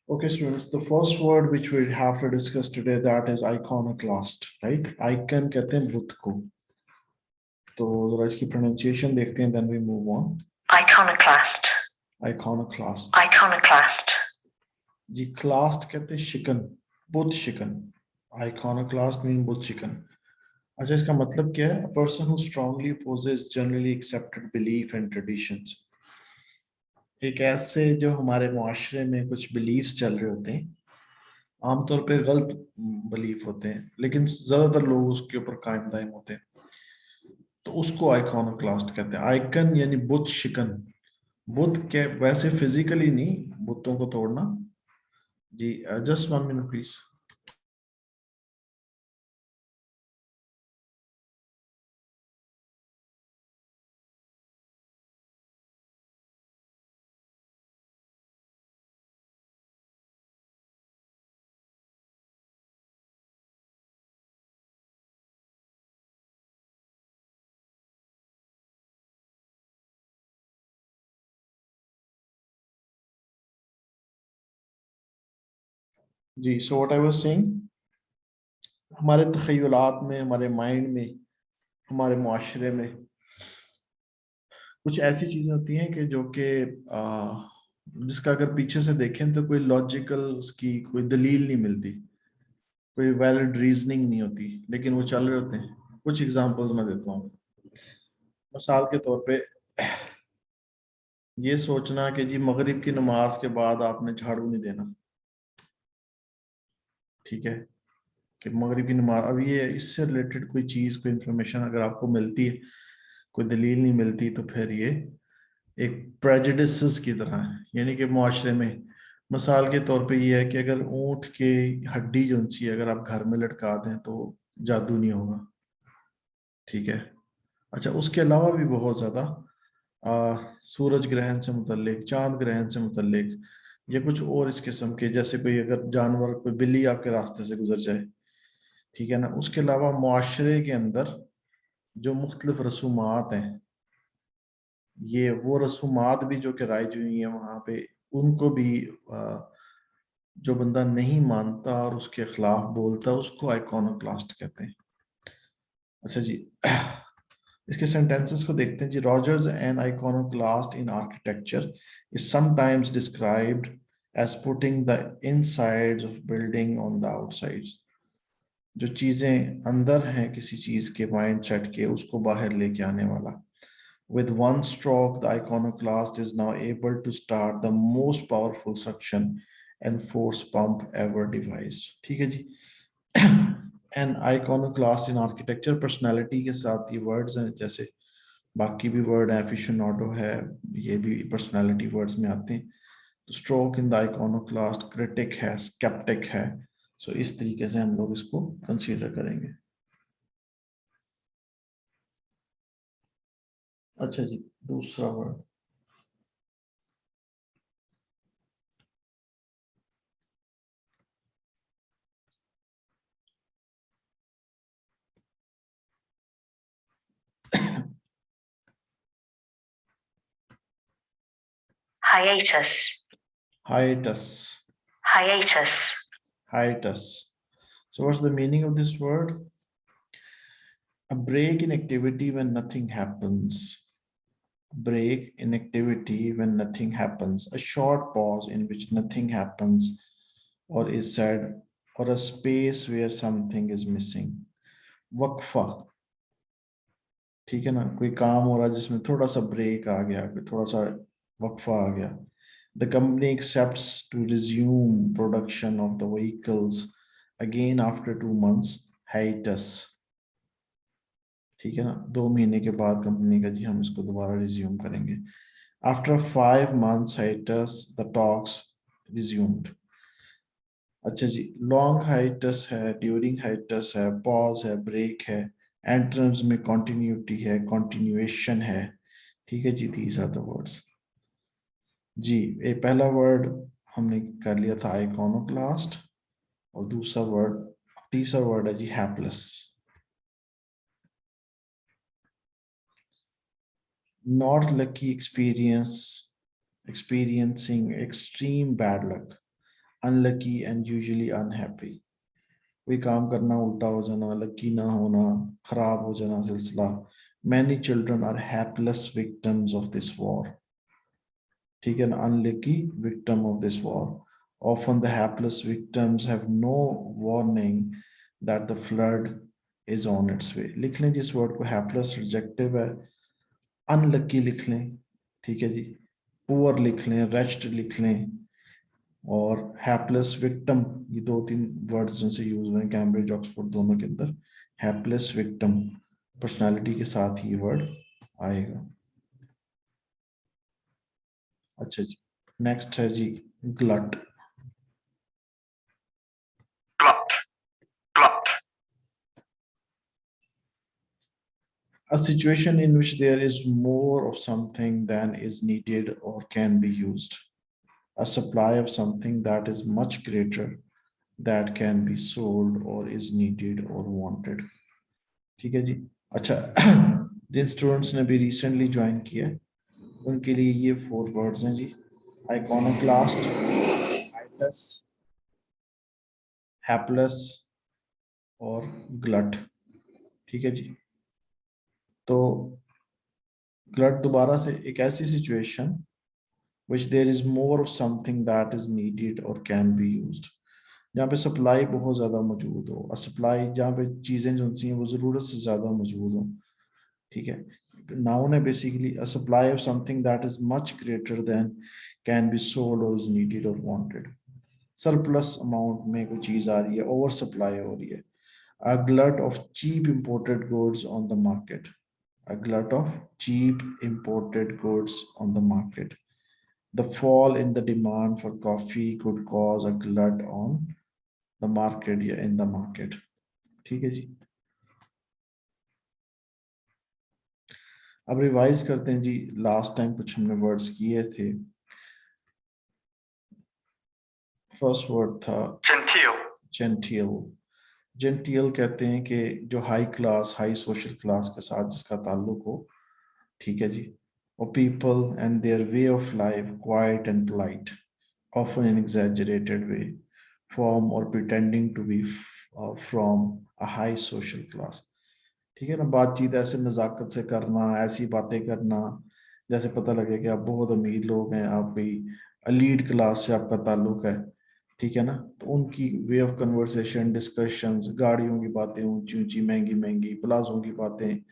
Okay, students, the first word which we have to discuss today, that is iconoclast, right? Icon कहते हैं बुत को. तो जरा इसकी pronunciation देखते हैं, then we move on. Iconoclast. Iconoclast. Iconoclast. Ji, clast कहते हैं शिकन, बुत शिकन. Iconoclast mean बुत शिकन. अच्छा, इसका मतलब क्या है? A person who strongly opposes generally accepted belief and traditions. एक ऐसे जो हमारे मुआशरे में कुछ beliefs चल रहे होते हैं, आमतौर पे गलत बिलीफ होते हैं, लेकिन ज्यादातर लोग उसके ऊपर कायम दायम होते हैं, तो उसको आइकॉनोक्लास्ट कहते हैं. आइकन यानी बुत शिकन. बुत के वैसे फिजिकली नहीं, बुतों को तोड़ना. जी, जस्ट 1 मिनट प्लीज. जी, so what I was saying, हमारे तखय्युलात में, हमारे माइंड में, हमारे मुआशरे में कुछ ऐसी चीजें होती हैं कि जो कि जिसका अगर पीछे से देखें तो कोई लॉजिकल, उसकी कोई दलील नहीं मिलती, कोई वैलिड रीजनिंग नहीं होती, लेकिन वो चल रहे होते हैं. कुछ एग्जांपल्स मैं देता हूँ. मिसाल के तौर पे ये सोचना कि जी मगरिब की नमाज के बाद आपने झाड़ू नहीं देना, ठीक है, कि मगरिब की नमाज, अब ये इससे रिलेटेड कोई चीज, कोई इंफॉर्मेशन अगर आपको मिलती है, कोई दलील नहीं मिलती, तो फिर ये एक प्रेजुडिस की तरह है. यानी कि मुआशरे में मिसाल के तौर पे ये है कि अगर ऊंट की हड्डी जो सी है अगर आप घर में लटका दें तो जादू नहीं होगा, ठीक है. अच्छा, उसके अलावा भी बहुत ज़्यादा सूरज ग्रहण से मुतल्लिक, चांद ग्रहण से मुतल्लिक, या कुछ और इस किस्म के, जैसे कोई अगर जानवर, कोई बिल्ली आपके रास्ते से गुजर जाए, ठीक है ना. उसके अलावा मुआशरे के अंदर जो मुख्तलिफ रसूमात हैं, ये वो रसूमात भी जो कि राइज हुई हैं वहाँ पे, उनको भी जो बंदा नहीं मानता और उसके खिलाफ बोलता, उसको आइकॉनोक्लास्ट कहते हैं. अच्छा जी, इसके सेंटेंसेस को देखते हैं जी. Rogers an iconoclast in architecture is sometimes described as putting the insides of building on the outsides. जो चीजें अंदर हैं किसी चीज के माइंड सेट के, उसको बाहर लेके आने वाला. With one stroke, the iconoclast is now able to start the most powerful suction and force pump ever devised. ठीक है जी. An iconoclast in architecture, personality के साथ ये words हैं, जैसे बाकी भी वर्ड है, aficionado है, ये भी personality words में आते हैं. तो stroke in the iconoclast, critic है, skeptic है. So इस तरीके से हम लोग इसको consider करेंगे. अच्छा जी, दूसरा word. Hiatus. Hiatus. Hiatus. Hiatus. So what's the meaning of this word? A break in activity when nothing happens. Break in activity when nothing happens. A short pause in which nothing happens or is said, or a space where something is missing. वक्फा, ठीक है ना, कोई काम हो रहा है जिसमें थोड़ा सा ब्रेक आ गया, थोड़ा सा वक्फा आ गया. The company accepts to resume production of the vehicles again after 2 months hiatus. ठीक है ना, 2 महीने के बाद कंपनी का जी हम इसको दोबारा रिज्यूम करेंगे. After 5 months hiatus the talks resumed. अच्छा जी, लॉन्ग हाइटस है, ड्यूरिंग हाइटस है, पॉज है, ब्रेक है, एंट्रम्स में कॉन्टिन्यूटी है, कॉन्टिन्यूएशन है. ठीक है जी, दीज आर द वर्ड्स. जी, ये पहला वर्ड हमने कर लिया था आइकॉनोक्लास्ट, और दूसरा वर्ड, तीसरा वर्ड है जी hapless. Not lucky experience, experiencing extreme bad luck. Unlucky and usually unhappy. कोई काम करना उल्टा हो जाना, लकी ना होना, खराब हो जाना सिलसिला। Many children are hapless victims of this war. ठीक है ना, unlucky victim of this war. Often the hapless victims have no warning that the flood is on its way. लिख लें जिस वर्ड को, हैपलेस रिजेक्टिव है, अनलकी लिख लें, ठीक है जी, पुअर लिख लें, रेस्ट लिख लें, और हैपलेस विक्टिम, ये दो तीन वर्ड्स जिनसे यूज हुए हैं कैम्ब्रिज ऑक्सफोर्ड दोनों के अंदर। हैपलेस विक्टिम पर्सनालिटी के साथ ही वर्ड आएगा। अच्छा जी, नेक्स्ट है जी glut. Glut. Glut. A situation in which there is more of something than is needed or can be used. A supply of something that is much greater that can be sold or is needed or wanted. ठीक है जी। अच्छा, जिन students ने भी recently join किया है उनके लिए ये 4 वर्ड्स हैं जी। आइकॉनोक्लास्ट, हाइपलेस, हैपलेस और ग्लट। ठीक है जी। तो ग्लट दोबारा से, एक ऐसी situation which there is more of something that is needed or can be used, जहाँ पे सप्लाई बहुत ज़्यादा मौजूद हो, और सप्लाई जहाँ पे चीज़ें जो सी हैं वो ज़रूरत से ज़्यादा मौजूद हो। ठीक है, नाउन है basically a supply of something that is much greater than can be sold और इज नीडेड और वांटेड। सरप्लस अमाउंट में कोई चीज़ आ रही है, ओवर सप्लाई हो रही है। A glut of cheap imported goods on the market. A glut of cheap imported goods on the market. The fall in the demand for coffee could cause a glut on the market या in the market. ठीक है जी। अब revise करते हैं जी, last time कुछ हमने words किए थे। फर्स्ट वर्ड था Genteel. जेंटियल। जेंटियल कहते हैं कि जो high class, high social class के साथ जिसका ताल्लुक हो। ठीक है जी। और people and their way of life quiet and polite, often in exaggerated way, from or pretending to be from a high social class. ठीक है ना, बातचीत ऐसे नज़ाकत से करना, ऐसी बातें करना जैसे पता लगे कि आप बहुत अमीर लोग हैं, आप भी एलीट क्लास से आपका ताल्लुक है। ठीक है ना, तो उनकी वे ऑफ कन्वर्सेशन, डिस्कशंस, गाड़ियों की बातें ऊंची ऊंची महंगी महंगी, प्लाजों की बातें,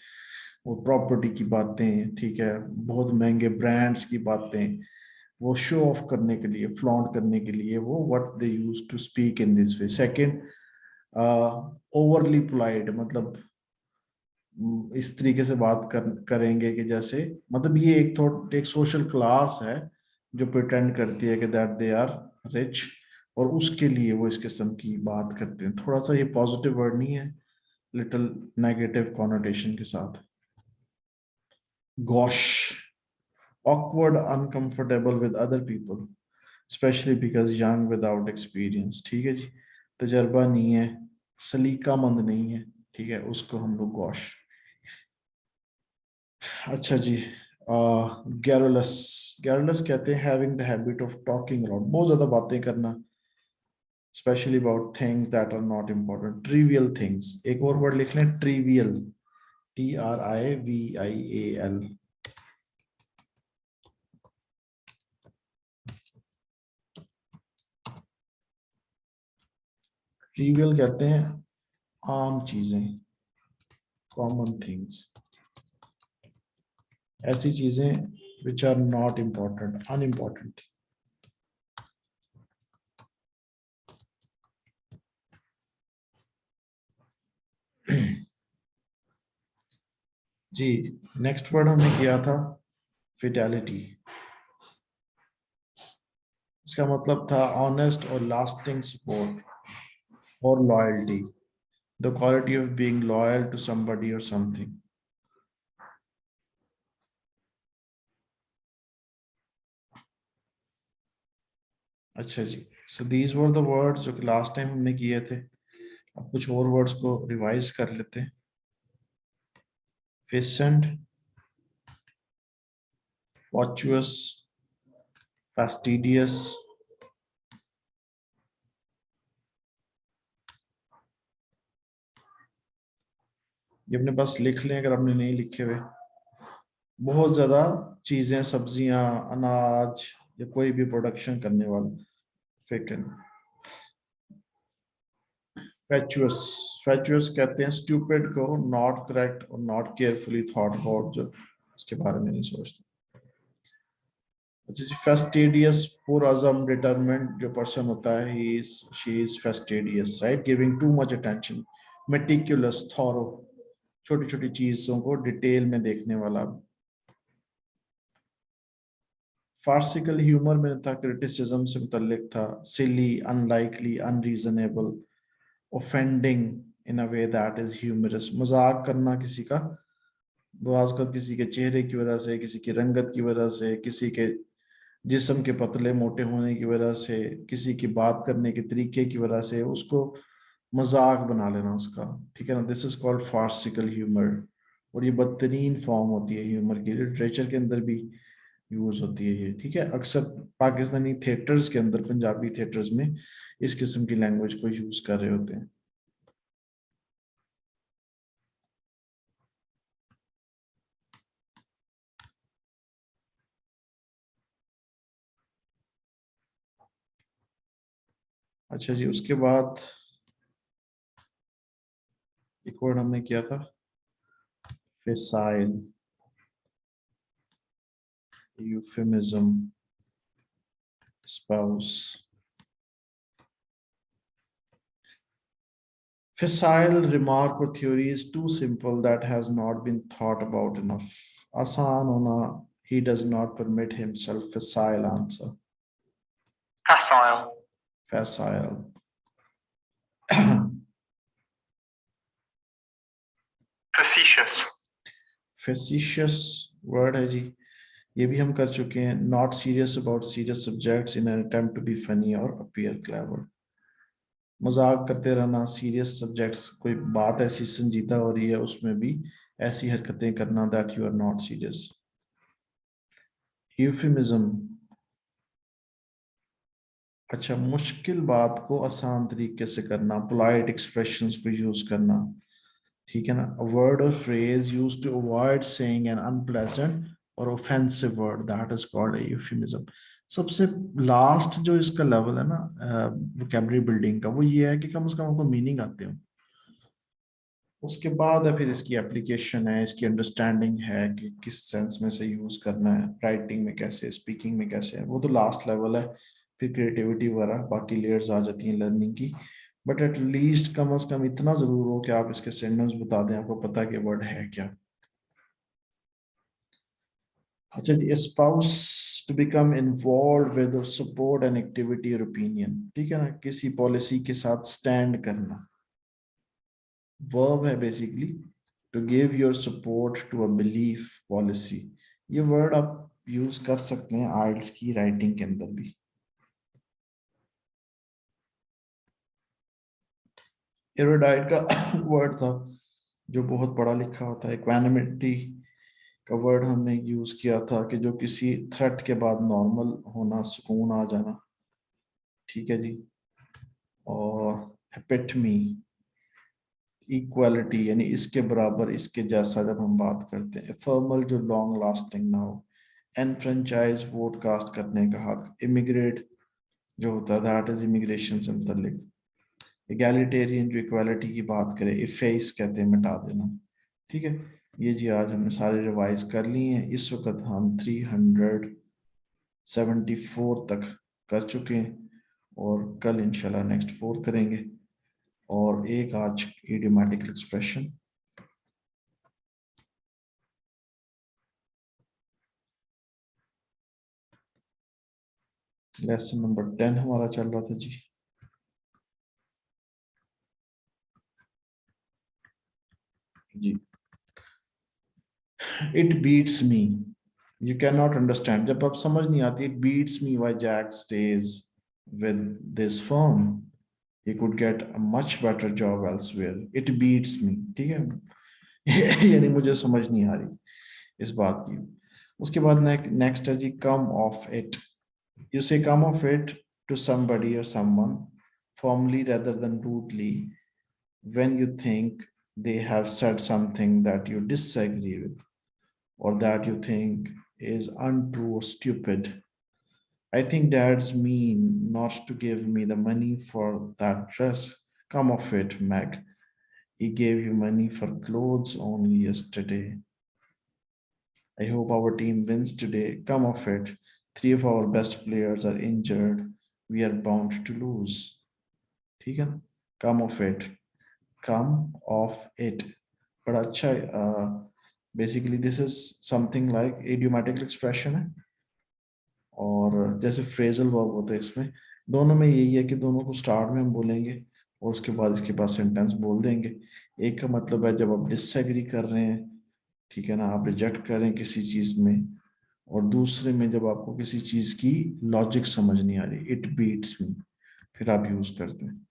वो प्रॉपर्टी की बातें, ठीक है, बहुत महंगे ब्रांड्स की बातें, वो शो ऑफ करने के लिए, फ्लॉन्ट करने के लिए, वो what they use to speak in this way. Second, overly polite, मतलब इस तरीके से बात करेंगे कि जैसे, मतलब ये एक सोशल क्लास है जो प्रिटेंड करती है कि दैट दे आर रिच, और उसके लिए वो इस किस्म की बात करते हैं। थोड़ा सा ये पॉजिटिव वर्ड नहीं है, लिटिल नेगेटिव कॉनोटेशन के साथ। Gosh, awkward, uncomfortable with other people, especially because young without experience। ठीक है जी, तजर्बा नहीं है, सलीका मंद नहीं है, ठीक है, उसको हम लोग गॉश। अच्छा जी, गैरुलस। गैरुलस कहते हैं having the habit of talking a lot, बहुत ज्यादा बातें करना, specially about things that are not important, trivial things. एक और वर्ड लिख लें, ट्रिवियल, TRIVIAL। ट्रिवियल कहते हैं आम चीजें, कॉमन थिंग्स, ऐसी चीजें which are not important, unimportant. जी, नेक्स्ट वर्ड हमने किया था फिडेलिटी। इसका मतलब था ऑनेस्ट और लास्टिंग सपोर्ट और loyalty, the quality of being loyal to somebody और समथिंग। अच्छा जी, so these were the words जो कि लास्ट टाइम हमने किए थे। अब कुछ और वर्ड्स को रिवाइज कर लेते हैं। फेसेंट, फॉर्चुअस, fastidious, ये अपने पास लिख लें अगर आपने नहीं लिखे हुए। बहुत ज्यादा चीजें, सब्जियां, अनाज या कोई भी प्रोडक्शन करने वाला। फेकन। फैचुअस। फैचुअस कहते हैं स्टूपिड को, नॉट करेक्ट और नॉट केयरफुली थॉट अबाउट, जो उसके बारे में नहीं सोचते। अच्छा जी, फेस्टिडियस, पुरअज़म, डिटरमिन्ड जो पर्सन होता है, he is she is fastidious, right, giving too much attention. Meticulous, thorough, छोटी छोटी चीजों को डिटेल में देखने वाला। फार्सिकल ह्यूमर में था, क्रिटिसिज्म से मुतल्लिक था। Silly, unlikely, unreasonable, offending in a way that is humorous, मजाक करना किसी का, बाज़ किसी के चेहरे की वजह से, किसी की रंगत की वजह से, किसी के जिस्म के पतले मोटे होने की वजह से, किसी की बात करने के तरीके की वजह से उसको मजाक बना लेना उसका, ठीक है ना। This is called farcical humour. और ये बदतरीन फॉर्म होती है ह्यूमर की, लिटरेचर के अंदर भी यूज होती है ये, ठीक है। अक्सर पाकिस्तानी थिएटर्स के अंदर, पंजाबी थिएटर्स में इस किस्म की लैंग्वेज को यूज कर रहे होते हैं। अच्छा जी, उसके बाद एक वर्ड हमने किया था, facile, euphemism, spouse. Facile remark or theory is too simple that has not been thought about enough. आसान होना, he does not permit himself facile answer. Facile. Facile. Facetious. Facetious word है जी, ये भी हम कर चुके हैं। Not serious about serious subjects in an attempt to be funny or appear clever. मजाक करते रहना, सीरियस सब्जेक्ट्स, कोई बात ऐसी संजीदा हो रही है उसमें भी ऐसी हरकतें करना, that you are not serious. Euphemism, अच्छा, मुश्किल बात को आसान तरीके से करना, पोलाइट एक्सप्रेशंस को यूज करना, ठीक है ना। अ वर्ड और phrase use to avoid saying an unpleasant और offensive word, that is called euphemism. सबसे लास्ट जो इसका लेवल है ना वोकैबुलरी बिल्डिंग का, वो ये है कि कम से कम आपको मीनिंग आते हो। उसके बाद है फिर इसकी एप्लीकेशन है, इसकी अंडरस्टैंडिंग है कि किस सेंस में से यूज करना है, राइटिंग में कैसे, स्पीकिंग में कैसे है, वो तो लास्ट लेवल है। फिर क्रिएटिविटी वगैरह बाकी लेयर्स आ जाती हैं लर्निंग की। बट एट लीस्ट कम से कम इतना जरूर हो कि आप इसके सिनोनिम्स बता दें, आपको पता है कि वर्ड है क्या। अच्छा जी, spouse, to become involve with, support an activity और ओपिनियन, ठीक है ना, किसी पॉलिसी के साथ स्टैंड करना। वर्ब है basically to give your support to a belief, policy. ये वर्ड आप यूज कर सकते हैं आइल्स की राइटिंग के अंदर भी। एरोडाइट का वर्ड था जो बहुत पढ़ा लिखा होता है। इक्वानिमिटी का वर्ड हमने यूज किया था कि जो किसी थ्रेट के बाद नॉर्मल होना, सुकून आ जाना, ठीक है जी। और एपिटमी, इक्वालिटी, यानी इसके बराबर, इसके जैसा जब हम बात करते हैं। फॉर्मल, जो लॉन्ग लास्टिंग ना हो। एनफ्रेंचाइज, वोट कास्ट करने का हक। इमिग्रेट जो होता है, दैट इज इमिग्रेशन से मुतल्लिक। एगैलिटेरियन, जो इक्वालिटी की बात करे। इफेस कहते हैं मिटा देना, ठीक है। ये जी आज हमने सारे रिवाइज कर लिए हैं। इस वक्त हम 374 तक कर चुके हैं और कल इंशाल्लाह नेक्स्ट 4 करेंगे। और एक आज इडियोमैटिक एक्सप्रेशन, लेसन नंबर 10 हमारा चल रहा था जी। जी, it beats me, you can not understand, जब आप समझ नहीं आती, it beats me why Jack stays with this firm, he could get a much better job elsewhere. It beats me, ठीक है। यानी मुझे समझ नहीं आ रही इस बात की। उसके बाद नेक्स्ट है जी, come off it. You say come off it to somebody or someone firmly rather than rudely when you think they have said something that you disagree with or that you think is untrue or stupid. I think dad's mean not to give me the money for that dress. Come off it, Meg. He gave you money for clothes only yesterday. I hope our team wins today. Come off it. Three of our best players are injured. We are bound to lose. ठीक है ना? Come off it. Come off it. बड़ा अच्छा basically this is something like idiomatic expression है और जैसे phrasal verb होते हैं इसमें दोनों में यही है कि दोनों को स्टार्ट में हम बोलेंगे और उसके बाद इसके पास सेंटेंस बोल देंगे। एक का मतलब है जब आप डिसएग्री कर रहे हैं, ठीक है ना, आप रिजेक्ट कर रहे हैं किसी चीज में, और दूसरे में जब आपको किसी चीज की लॉजिक समझ नहीं आ रही, इट बीट्स मी, फिर आप यूज करते हैं।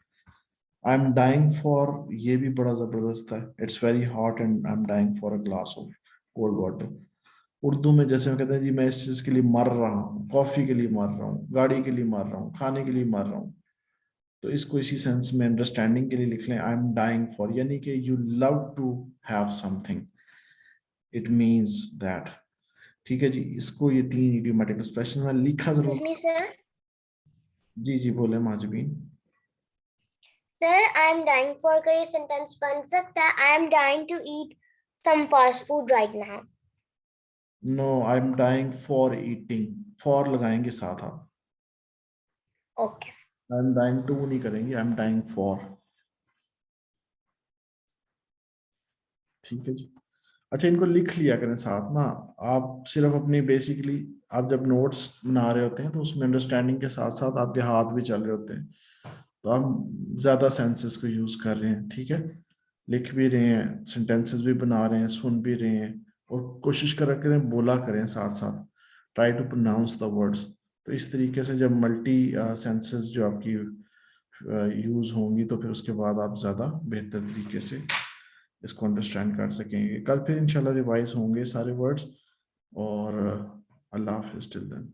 आई एम डाइंग फॉर, ये भी बड़ा जबरदस्त है। It's very hot and I am dying for a glass of cold water. Urdu में जैसे हम कहते हैं जी मैं इस चीज के लिए मर रहा हूँ, कॉफी के लिए मर रहा हूँ, गाड़ी के लिए मर रहा हूँ, खाने के लिए मर रहा हूँ, तो इसको इसी सेंस में अंडरस्टैंडिंग के लिए लिख लें, आई एम डाइंग फॉर, यानी कि you love to have something, it means that. ठीक है जी, इसको ये तीन इडियोमेटिक एक्सप्रेशन है, लिखा जरूर। Excuse me, sir. जी जी बोले महाजबीन। Sir, I am dying for का ये sentence बन सकता है I am dying to eat some fast food right now. No, I am dying for eating, for लगाएंगे साथ आप, Okay. I am dying to नहीं करेंगे, आई एम डाइंग फॉर। ठीक है जी। अच्छा, इनको लिख लिया करें साथ ना। आप सिर्फ अपनी बेसिकली आप जब नोट्स बना रहे होते हैं तो उसमें अंडरस्टैंडिंग के साथ साथ आपके हाथ भी चल रहे होते हैं, तो आप ज्यादा सेंसेस को यूज कर रहे हैं। ठीक है, लिख भी रहे हैं, सेंटेंसेस भी बना रहे हैं, सुन भी रहे हैं, और कोशिश करें बोला करें साथ साथ, try to pronounce the words. तो इस तरीके से जब मल्टी सेंसेस जो आपकी यूज होंगी तो फिर उसके बाद आप ज़्यादा बेहतर तरीके से इसको अंडरस्टैंड कर सकेंगे। कल फिर इंशाल्लाह रिवाइज होंगे सारे वर्ड्स, और अल्लाह हाफिज़ टिल देन।